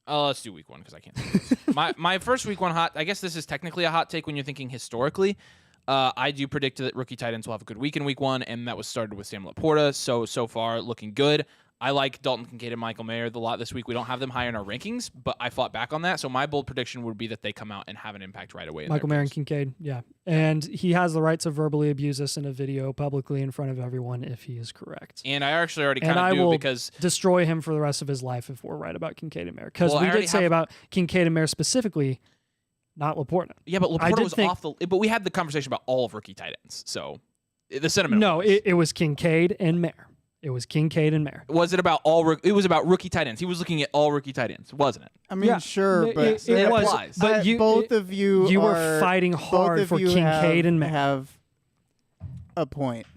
Let's do week 1 because I can't do this. my first week 1 hot. I guess this is technically a hot take when you're thinking historically. I do predict that rookie tight ends will have a good week in week 1, and that was started with Sam Laporta. So far looking good. I like Dalton Kincaid and Michael Mayer a lot this week. We don't have them high in our rankings, but I fought back on that. So my bold prediction would be that they come out and have an impact right away. Michael Mayer and Kincaid, yeah. And he has the right to verbally abuse us in a video publicly in front of everyone if he is correct. And I actually already And kind I of do will because destroy him for the rest of his life if we're right about Kincaid and Mayer. Because Well, I we already did say have- about Kincaid and Mayer specifically, not Laporta. yeah, but I Laporta did was think- off the. But we had the conversation about all of rookie tight ends. So the sentiment. No, was. it was Kincaid and Mayer. It was Kincaid and Mayer. Was it about all? It was about rookie tight ends. He was looking at all rookie tight ends, wasn't it? I mean, Yeah, sure, but it was. applies. But both of you you were are- fighting both hard of for you Kincaid and Mayer. have a point.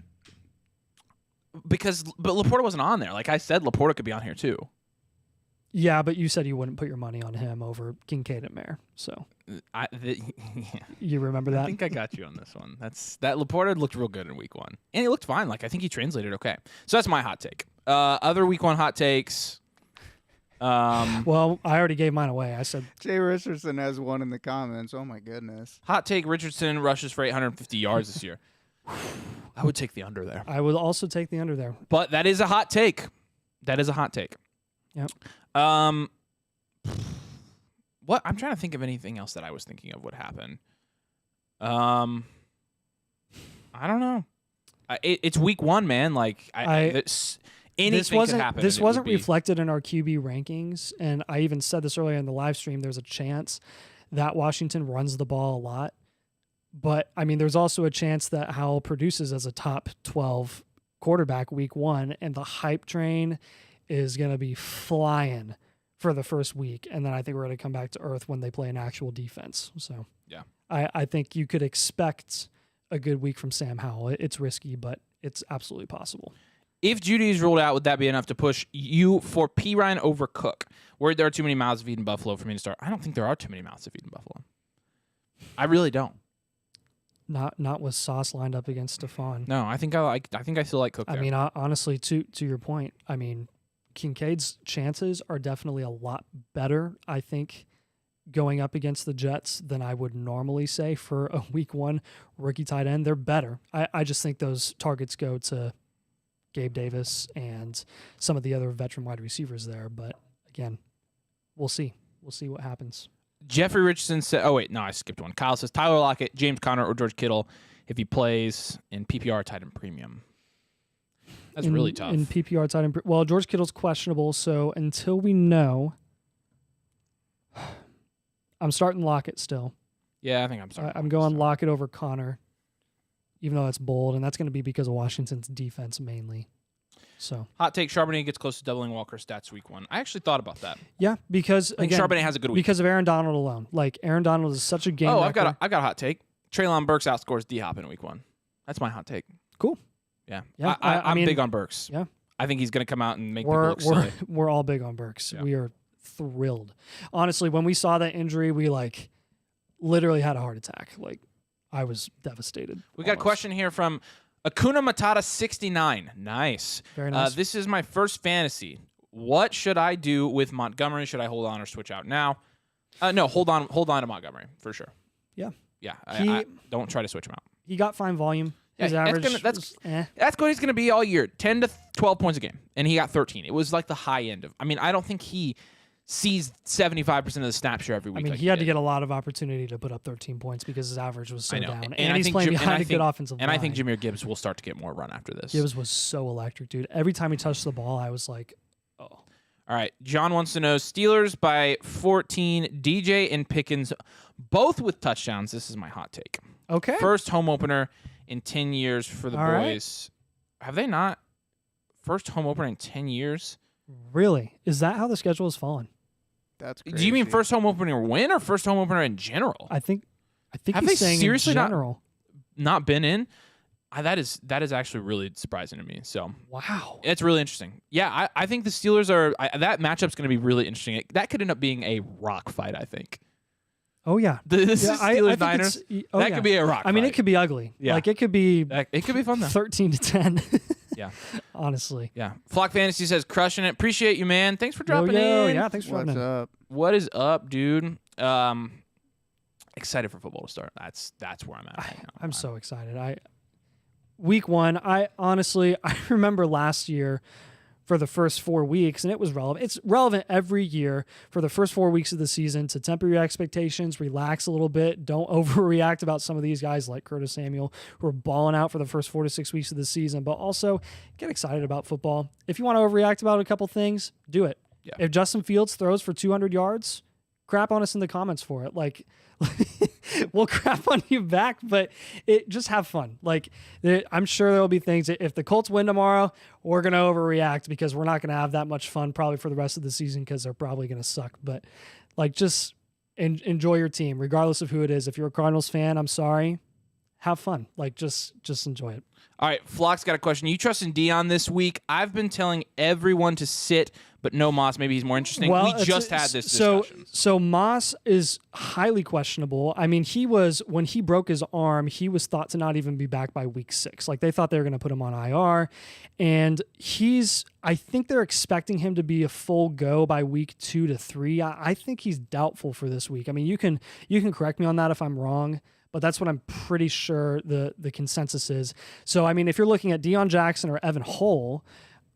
But Laporta wasn't on there. Like I said, Laporta could be on here too. Yeah, but you said you wouldn't put your money on him over Kincaid and Mayer. So you remember I that? think I got you on this one. That Laporta looked real good in week 1, and he looked fine. Like I think he translated okay. So that's my hot take. Other week 1 hot takes. Well, I already gave mine away. I said Jay Richardson has one in the comments. Oh my goodness. Hot take: Richardson rushes for 850 yards this year. I would take the under there, I would also take the under there. but that is a hot take. That is a hot take. Yep. What I'm trying to think of anything else that I was thinking of would happen. I don't know. It's week 1, man. Like anything could happen. This and it wasn't would be- reflected in our QB rankings, and I even said this earlier in the live stream. There's a chance that Washington runs the ball a lot, but I mean, there's also a chance that Howell produces as a top 12 quarterback week 1, and the hype train is going to be flying for the first week, and then I think we're going to come back to earth when they play an actual defense. So Yeah. I think you could expect a good week from Sam Howell. It's risky, but it's absolutely possible. If Judy is ruled out, would that be enough to push you for P. Ryan over Cook? Worried there are too many mouths to feed in Buffalo for me to start. I don't think there are too many mouths to feed in Buffalo. I really don't. Not with Sauce lined up against Stephon. No, I think I still like Cook there. I mean, honestly, to your point, I mean, Kincaid's chances are definitely a lot better, I think, going up against the Jets than I would normally say for a week 1 rookie tight end. They're better. I just think those targets go to Gabe Davis and some of the other veteran wide receivers there. But again, we'll see. We'll see what happens. Jeffrey Richardson said, oh, wait, no, I skipped one. Kyle says Tyler Lockett, James Conner, or George Kittle if he plays in PPR tight end premium. That's really tough. In PPR tight end. Well, George Kittle's questionable, so until we know, I'm starting Lockett still. Yeah, I think I'm sorry. I'm going Lockett over Connor, even though that's bold, and that's going to be because of Washington's defense mainly. So Hot take: Charbonnet gets close to doubling Walker's stats week 1. I actually thought about that. yeah, because I think again, Charbonnet has a good week. because of Aaron Donald alone. Like Aaron Donald is such a game. I've got wrecker. a hot take. Treylon Burks outscores D-Hop in week 1. That's my hot take. Cool. Yeah. Yeah, I'm mean, big on Burks. Yeah. I think he's going to come out and make people We're look silly. we're all big on Burks. Yeah. We are thrilled. Honestly, when we saw that injury, we like literally had a heart attack. Like I was devastated. We got a almost. question here from Akuna Matata 69. Nice. Very nice. This is my first fantasy. What should I do with Montgomery? Should I hold on or switch out now? No, hold on to Montgomery for sure. Yeah. Yeah. He- I don't try to switch him out. He got fine volume. His Yeah, average that's was, eh. That's what he's going to be all year. 10 to 12 points a game. And he got 13. It was like the high end of. I mean, I don't think he sees 75% of the snap share every week. I mean, like he had to did. get a lot of opportunity to put up 13 points because his average was so I know. down. And I he's think playing Jim- and behind I a good think- offensive line. And I think Jahmyr Gibbs will start to get more run after this. Gibbs was so electric, dude. Every time he touched the ball, I was like, oh. All right. John wants to know Steelers by 14, DJ and Pickens, both with touchdowns. This is my hot take. Okay. First home opener in 10 years for the All right. boys. Have they not? First home opener in 10 years? Really? Is that how the schedule has fallen? That's crazy. Do you mean first home opener win or first home opener in general? I think Have he's they saying seriously in not- general. Not been in? That is actually really surprising to me. So Wow. it's really interesting. Yeah, I think the Steelers are that matchup's going to be really interesting. That could end up being a rock fight, I think. Oh yeah. This Yeah, is I Steelers think Niners. it's- That could be a rock I mean, fight. it could be ugly. Yeah. Like it could be It could be fun though. 13 to 10. Yeah. Honestly. Yeah. Flock Fantasy says crushing it. Appreciate you, man. Thanks for Yo, dropping yo, in. Yeah, thanks for What's dropping in. up? What is up, dude? Excited for football to start. That's where I'm at right now. I'm so excited. Week 1, I honestly I remember last year for the first 4 weeks, and it was relevant. It's relevant every year for the first 4 weeks of the season to temper your expectations, relax a little bit, don't overreact about some of these guys like Curtis Samuel who are balling out for the first 4 to 6 weeks of the season, but also get excited about football. If you want to overreact about a couple things, do it. Yeah. If Justin Fields throws for 200 yards, crap on us in the comments for it. Like, we'll crap on you back, but just have fun. Like, I'm sure there'll be things. If the Colts win tomorrow, we're going to overreact because we're not going to have that much fun probably for the rest of the season because they're probably going to suck. But like, just enjoy your team, regardless of who it is. If you're a Cardinals fan, I'm sorry. Have fun. Like, just enjoy it. All right, Flock's got a question. You trust in Dion this week? I've been telling everyone to sit, but no Moss. Maybe he's more interesting. We just had this discussion. So Moss is highly questionable. I mean, when he broke his arm, he was thought to not even be back by week 6. Like they thought they were going to put him on IR, and I think they're expecting him to be a full go by week 2 to 3. I think he's doubtful for this week. I mean, you can correct me on that if I'm wrong, but that's what I'm pretty sure the consensus is. So, I mean, if you're looking at Deion Jackson or Evan Hull,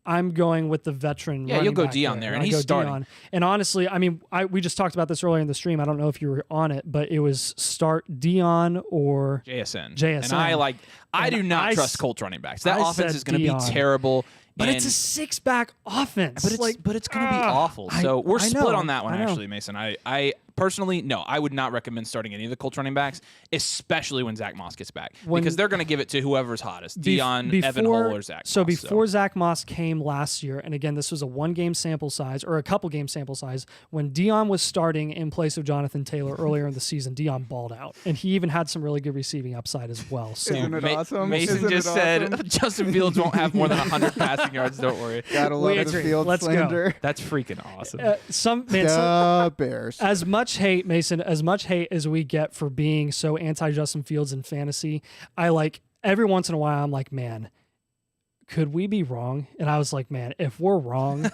I'm going with the veteran. Yeah, you'll running go back Deion there, and I he's go starting. Deion. And honestly, I mean, we just talked about this earlier in the stream. I don't know if you were on it, but it was start Deion or JSN. JSN. And I do not I trust s- Colts running backs. That I offense said is going to be Deion. terrible. But and- it's a 6-back offense. but it's going to be awful. So we're I split know, on that one, I know. actually, Mason. I personally, no, I would not recommend starting any of the Colts running backs, especially when Zach Moss gets back, because they're going to give it to whoever's hottest, Dion, Evan Hull, or Zach So Moss. before Zach Moss came last year, and again, this was a 1-game sample size or a couple game sample size, when Dion was starting in place of Jonathan Taylor earlier in the season, Dion balled out, and he even had some really good receiving upside as well. So Isn't it awesome? Mason Isn't just it said awesome? Justin Fields won't have more than 100 passing yards. Don't worry. Gotta We love the agree. field Let's go. slander. That's freaking awesome. some The Bears. as much hate, Mason, as much hate as we get for being so anti Justin Fields in fantasy, I like every once in a while I'm like, man, could we be wrong? And I was like, man, if we're wrong,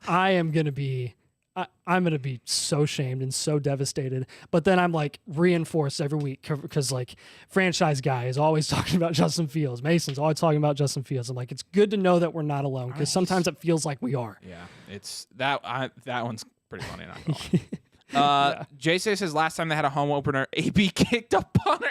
I'm gonna be so shamed and so devastated. But then I'm like reinforced every week because like franchise guy is always talking about Justin Fields. Mason's always talking about Justin Fields. I'm like, it's good to know that we're not alone because sometimes it feels like we are. Yeah, it's that one's pretty funny. Not gonna lie. JC says last time they had a home opener, AB kicked a punter.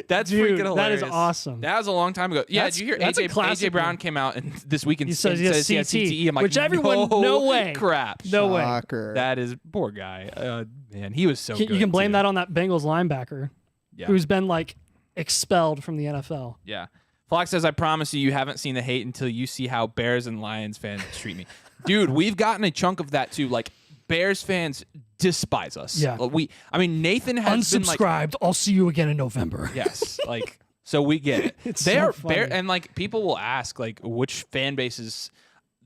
That's Dude, freaking hilarious. that is awesome. That was a long time ago. Yeah, That's- did you hear that's a AJ classic Brown one. came out and this week and He says says he has CTE. I'm like, which everyone, no way. crap. No way. Shocker. That is poor guy. Man, he was so good. You can blame too. that on that Bengals linebacker Yeah. who's been like expelled from the NFL. Yeah. Flock says, I promise you haven't seen the hate until you see how Bears and Lions fans treat me. Dude, we've gotten a chunk of that too. Like, Bears fans despise us. Yeah. Nathan has been like, Unsubscribed. I'll see you again in November. yes, like, so we get it. It's they so are funny. and like people will ask like which fan base is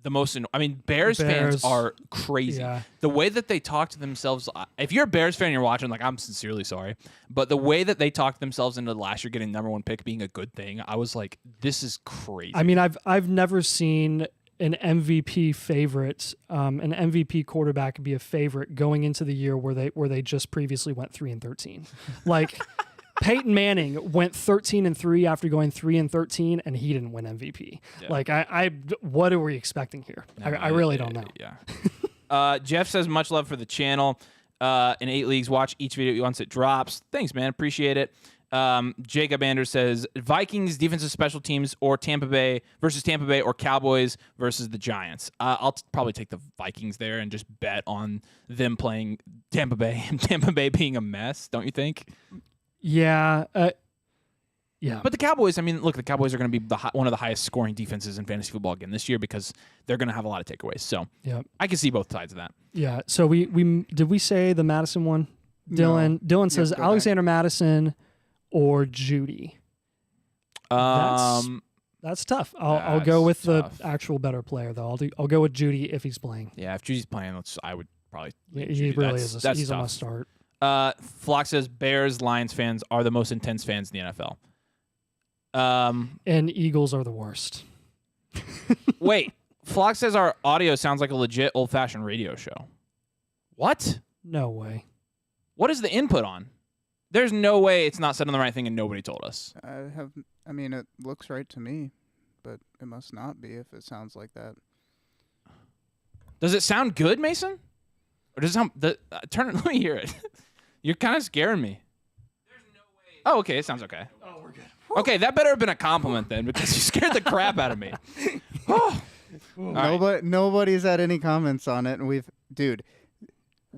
the most. Bears fans Bears. are crazy. Yeah. The way that they talk to themselves. If you're a Bears fan and you're watching, like, I'm sincerely sorry, but the way that they talked themselves into last year getting #1 pick being a good thing, I was like, this is crazy. I mean, I've never seen an MVP favorite, an MVP quarterback be a favorite going into the year where they just previously went 3-13. Like Peyton Manning went 13-3 after going 3-13, and he didn't win MVP. Yeah. Like what are we expecting here? I really don't know. Yeah. Jeff says much love for the channel. In 8 leagues, watch each video once it drops. Thanks, man. Appreciate it. Jacob Anders says Vikings defensive special teams or Tampa Bay or Cowboys versus the Giants. I'll probably take the Vikings there and just bet on them playing Tampa Bay and Tampa Bay being a mess. Don't you think? Yeah. Yeah. But the Cowboys, look, the Cowboys are going to be one of the highest scoring defenses in fantasy football again this year because they're going to have a lot of takeaways. So Yeah. I can see both sides of that. Yeah. So we did we say the Madison one? Dylan. No. Dylan says go back. Alexander Madison or Judy. That's tough. I'll go with tough. the actual better player though. I'll go with Judy if he's playing. Yeah, if Judy's playing, I would probably. Yeah, lean he Judy. really That's is. That's He's a tough. must start. Flock says Bears, Lions fans are the most intense fans in the NFL. And Eagles are the worst. Wait, Flock says our audio sounds like a legit old-fashioned radio show. What? No way. What is the input on? There's no way it's not said on the right thing and nobody told us. It looks right to me, but it must not be if it sounds like that. Does it sound good, Mason? Or does it sound... turn it, let me hear it. You're kind of scaring me. There's no way... Oh, okay, it sounds okay. Oh, we're good. Okay, that better have been a compliment then because you scared the crap out of me. Oh. All right. Nobody's had any comments on it, and dude.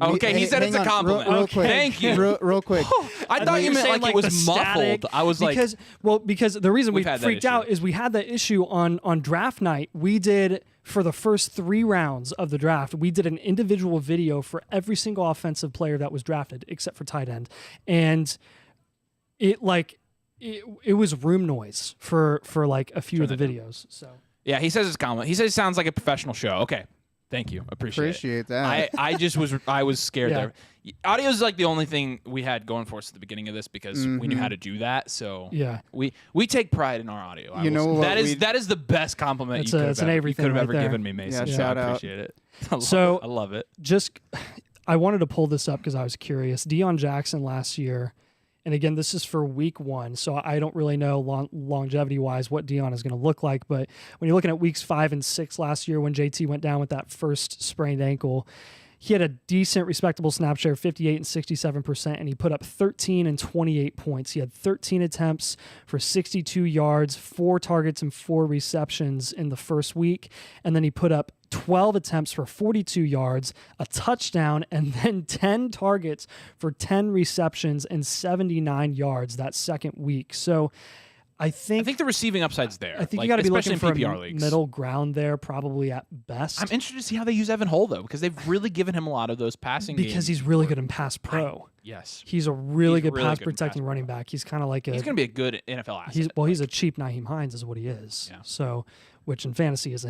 Okay, he said it's a compliment. Real Okay. quick. Thank you. Real quick. I thought you were meant saying, like it was the muffled. static, I was like... because the reason we We've had that freaked issue. out is we had that issue on draft night. We did for the first 3 rounds of the draft. We did an individual video for every single offensive player that was drafted except for tight end, and it was room noise for like a few of the videos. So Yeah, he says it's compliment. He says it sounds like a professional show. Okay. Thank you. Appreciate that. I was scared Yeah. there. Audio is like the only thing we had going for us at the beginning of this because we knew how to do that. So yeah, we take pride in our audio. You know what that is the best compliment It's you a- could it's have an ever, Avery you thing could have right ever there. given me, Mason. Yeah, So shout I out. appreciate it. I love it. just I wanted to pull this up because I was curious. Deion Jackson last year, and again, this is for week 1, so I don't really know longevity-wise what Deion is going to look like. But when you're looking at weeks 5 and 6 last year when JT went down with that first sprained ankle, he had a decent, respectable snap share, 58 and 67%, and he put up 13 and 28 points. He had 13 attempts for 62 yards, 4 targets, and 4 receptions in the first week. And then he put up 12 attempts for 42 yards, a touchdown, and then 10 targets for 10 receptions and 79 yards that second week. So I think the receiving upside's there. I think like, you got to be especially looking for in PPR a leagues. middle ground there, probably at best. I'm interested to see how they use Evan Hull though, because they've really given him a lot of those passing because games. he's really good in pass pro. Yes, He's a really He's good really pass good in protecting pass running pro. back. He's kind of like he's going to be a good NFL asset. he's a cheap Naheem Hines is what he is. Yeah. So, which in fantasy is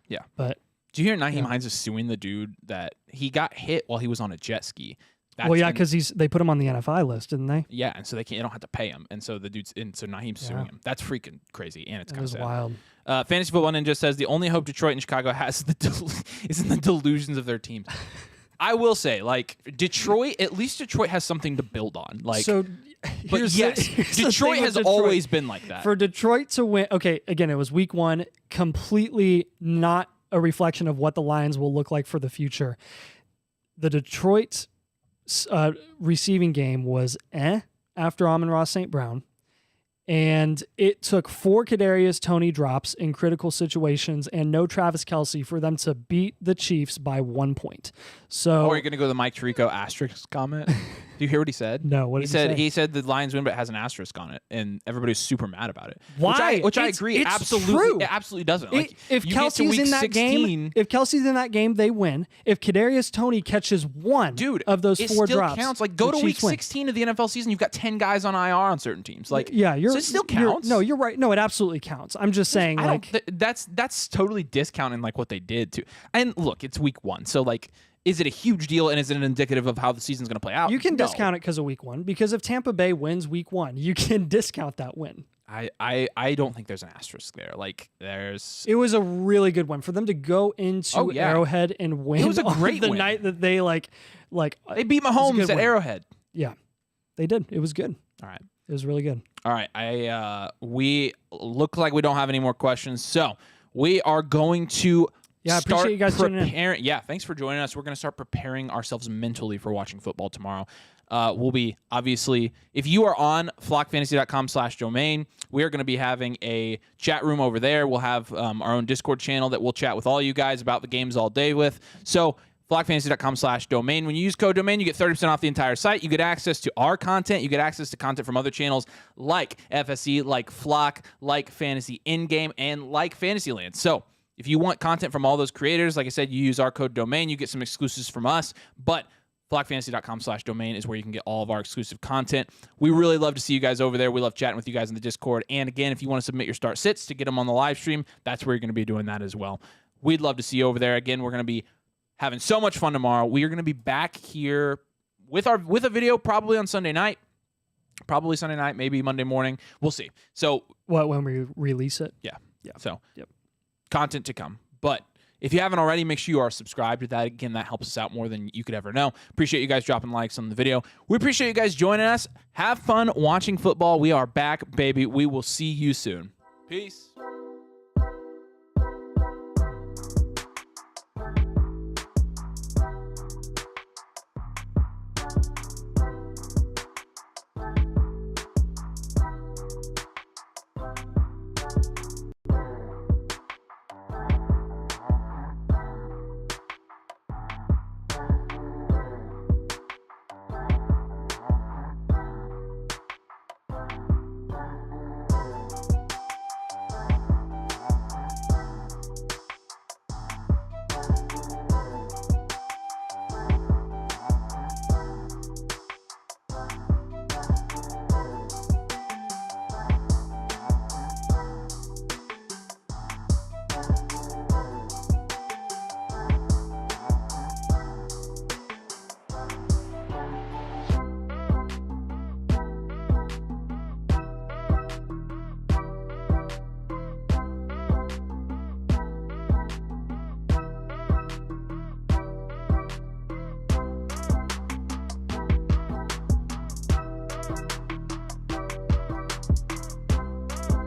Yeah. But Do you hear Naheem Yeah. Hines is suing the dude that he got hit while he was on a jet ski? well, yeah, because they put him on the NFI list, didn't they? Yeah, and so they don't have to pay him, and so the dude's in. So Naheem's suing Yeah. him. That's freaking crazy, and it's That kind of was sad. wild. Fantasy Football Ninja says the only hope Detroit and Chicago has is in the delusions of their teams. I will say, like Detroit, at least Detroit has something to build on. Like, So, but here's yes, here's the Detroit thing with has always been like that. For Detroit to win, okay, again, it was week 1, completely not a reflection of what the Lions will look like for the future. The Detroit receiving game was after Amon-Ra St. Brown, and it took 4 Kadarius Toney drops in critical situations and no Travis Kelce for them to beat the Chiefs by 1 point. So Or you're gonna go the Mike Tirico asterisk comment. Do you hear what he said? No, what did he say? He said the Lions win, but it has an asterisk on it, and everybody's super mad about it. Why? Which I It's- agree. it's Absolutely, true. it absolutely doesn't. Like If you get to Kelsey's week in that 16, game, if Kelsey's in that game, they win. If Kadarius Toney catches one dude, of those it 4 still drops, counts. Like go the to week Chiefs win. 16 of the NFL season, you've got 10 guys on IR on certain teams. Like Yeah, so it still counts. No, you're right. No, it absolutely counts. I'm just saying, I like, don't. That's totally discounting like what they did too. And look, it's week 1, so like, is it a huge deal and is it indicative of how the season's going to play out? you can No. discount it because of week 1. Because if Tampa Bay wins week 1, you can discount that win. I don't think there's an asterisk there. Like there's. It was a really good one for them to go into Oh, yeah. Arrowhead and win. It was a on great the win. night that they like. They beat a good Mahomes at win. Arrowhead. Yeah, they did. It was good. All right. It was really good. All right. We look like we don't have any more questions, so we are going to. Yeah, I appreciate start you guys tuning in. preparing. Yeah, thanks for joining us. We're going to start preparing ourselves mentally for watching football tomorrow. We'll be, obviously, if you are on flockfantasy.com/domain, we are going to be having a chat room over there. We'll have our own Discord channel that we'll chat with all you guys about the games all day with. So flockfantasy.com/domain. When you use code domain, you get 30% off the entire site. You get access to our content. You get access to content from other channels like FSE, like Flock, like Fantasy In-Game, and like Fantasyland. So if you want content from all those creators, like I said, you use our code domain, you get some exclusives from us, but flockfantasy.com/domain is where you can get all of our exclusive content. We really love to see you guys over there. We love chatting with you guys in the Discord. And again, if you want to submit your start sits to get them on the live stream, that's where you're going to be doing that as well. We'd love to see you over there. Again, we're going to be having so much fun tomorrow. We are going to be back here with a video probably on Sunday night. Probably Sunday night, maybe Monday morning. We'll see. So When we release it? yeah. Yeah. So Yep. content to come. But if you haven't already, make sure you are subscribed to that. Again, that helps us out more than you could ever know. Appreciate you guys dropping likes on the video. We appreciate you guys joining us. Have fun watching football. We are back, baby. We will see you soon. Peace.